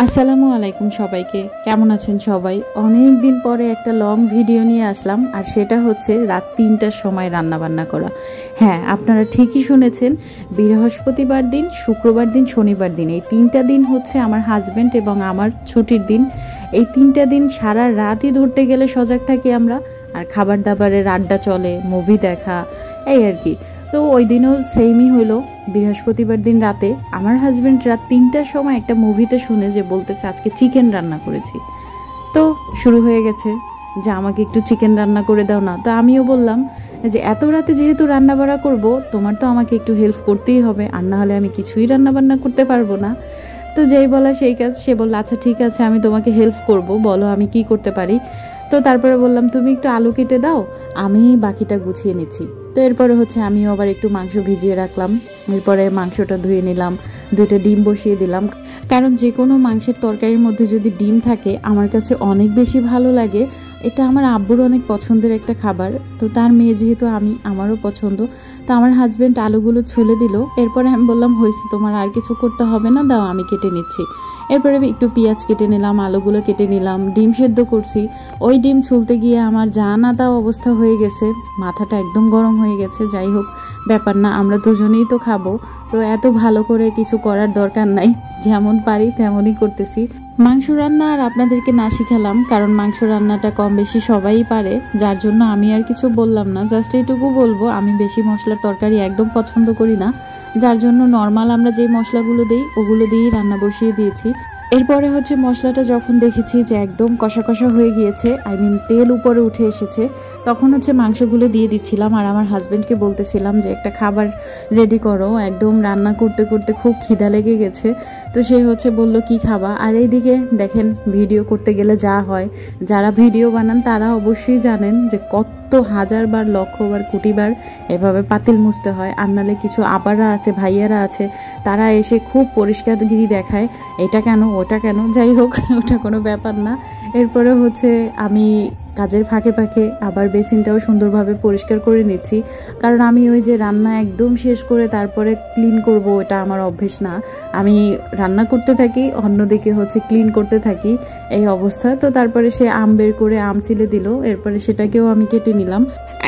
আসসালামু আলাইকুম সবাইকে। কেমন আছেন সবাই? অনেক দিন পরে একটা লং ভিডিও নিয়ে আসলাম, আর সেটা হচ্ছে রাত ৩টার সময় রান্নাবান্না করা। হ্যাঁ, আপনারা ঠিকই শুনেছেন, বৃহস্পতিবার দিন, শুক্রবার দিন, শনিবার দিন, এই ৩টা দিন হচ্ছে আমার হাজব্যান্ড এবং আমার ছুটির দিন। এই ৩টা দিন সারা রাতই ধরতে গেলে সজাগ থাকি আমরা, আর খাবার দাবারের আড্ডা চলে, মুভি দেখা, এই আর কি। তো ওই দিনও সেমই হলো। বৃহস্পতিবার দিন রাতে আমার হাজব্যান্ড রাত ৩টার সময় একটা মুভিতে শুনে যে বলতেছে আজকে চিকেন রান্না করেছি। তো শুরু হয়ে গেছে যে আমাকে একটু চিকেন রান্না করে দাও না। তো আমিও বললাম যে এত রাতে যেহেতু রান্না বান্না করবো, তোমার তো আমাকে একটু হেল্প করতেই হবে, আর না হলে আমি কিছুই রান্না বান্না করতে পারবো না। তো যেই বলা সেই কাজ, সে বললো আচ্ছা ঠিক আছে, আমি তোমাকে হেল্প করব, বলো আমি কি করতে পারি। তো তারপরে বললাম তুমি একটু আলু কেটে দাও, আমি বাকিটা গুছিয়ে নিচ্ছি। তো এরপরে হচ্ছে আমিও আবার একটু মাংস ভিজিয়ে রাখলাম, এরপরে মাংসটা ধুয়ে নিলাম, 2টা ডিম বসিয়ে দিলাম। কারণ যে কোনো মাংসের তরকারির মধ্যে যদি ডিম থাকে আমার কাছে অনেক বেশি ভালো লাগে। এটা আমার আব্বুর অনেক পছন্দের একটা খাবার, তো তার মেয়ে যেহেতু আমি, আমারও পছন্দ। তো আমার হাজব্যান্ড আলুগুলো ছুলে দিল, এরপরে আমি বললাম হয়েছে, তোমার আর কিছু করতে হবে না, দাও আমি কেটে নিচ্ছি। এরপরে আমি একটু পেঁয়াজ কেটে নিলাম, আলুগুলো কেটে নিলাম, ডিম সেদ্ধ করছি। ওই ডিম ছুলতে গিয়ে আমার যা না তা অবস্থা হয়ে গেছে, মাথাটা একদম গরম হয়ে গেছে। যাই হোক, ব্যাপার না, আমরা দুজনেই তো খাবো, তো এত ভালো করে কিছু করার দরকার নাই, যেমন পারি তেমনই করতেছি। মাংস রান্না আর আপনাদেরকে না শিখালাম, কারণ মাংস রান্নাটা কম বেশি সবাই পারে, যার জন্য আমি আর কিছু বললাম না। জাস্ট এইটুকু বলবো, আমি বেশি মশলার তরকারি একদম পছন্দ করি না, যার জন্য নর্মাল আমরা যে মশলাগুলো দিই ওগুলো দিয়েই রান্না বসিয়ে দিয়েছি। এরপরে হচ্ছে মশলাটা যখন দেখেছি যে একদম কষা কষা হয়ে গিয়েছে, তেল উপরে উঠে এসেছে, তখন হচ্ছে মাংসগুলো দিয়ে দিচ্ছিলাম। আর আমার হাজব্যান্ডকে বলতেছিলাম যে একটা খাবার রেডি করো, একদম রান্না করতে করতে খুব খিদা লেগে গেছে। তো সে হচ্ছে বলল কি খাবা। আর এইদিকে দেখেন, ভিডিও করতে গেলে যা হয়, যারা ভিডিও বানান তারা অবশ্যই জানেন যে কত হাজারবার, লক্ষবার, কোটিবার এভাবে পাতিল মুছতে হয়। আর নাহলে কিছু আপারা আছে, ভাইয়ারা আছে, তারা এসে খুব পরিষ্কারগিরি দেখায়, এটা কেন ওটা কেন। যাই হোক, ওটা কোনো ব্যাপার না। এরপরে হচ্ছে আমি কাজের ফাঁকে ফাঁকে আবার বেসিনটাও সুন্দরভাবে পরিষ্কার করে নিচ্ছি, কারণ আমি ওই যে রান্না একদম শেষ করে তারপরে ক্লিন করব, ওটা আমার অভ্যেস না। আমি রান্না করতে থাকি, অন্যদিকে হচ্ছে ক্লিন করতে থাকি, এই অবস্থা। তো তারপরে সে আম বের করে আম ছিলে দিল, এরপরে সেটাকেও আমি কেটে নিলাম।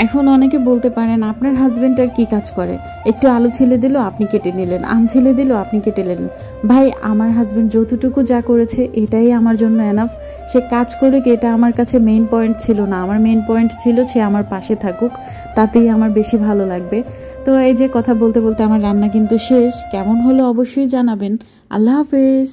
এখন অনেকে বলতে পারেন আপনার হাজব্যান্ড আর কি কাজ করে, একটু আলু ছিলে দিল আপনি কেটে নিলেন, আম ছিলে দিল আপনি কেটে নিলেন। ভাই, আমার হাজব্যান্ড যতটুকু যা করেছে এটাই আমার জন্য এনাফ। সে কাজ করুক, এটা আমার কাছে মেইন পয়েন্ট ছিল না। আমার মেইন পয়েন্ট ছিল সে আমার পাশে থাকুক, তাতেই আমার বেশি ভালো লাগবে। তো এই যে কথা বলতে বলতে আমার রান্না কিন্তু শেষ। কেমন হলো অবশ্যই জানাবেন। আল্লাহ হাফেজ।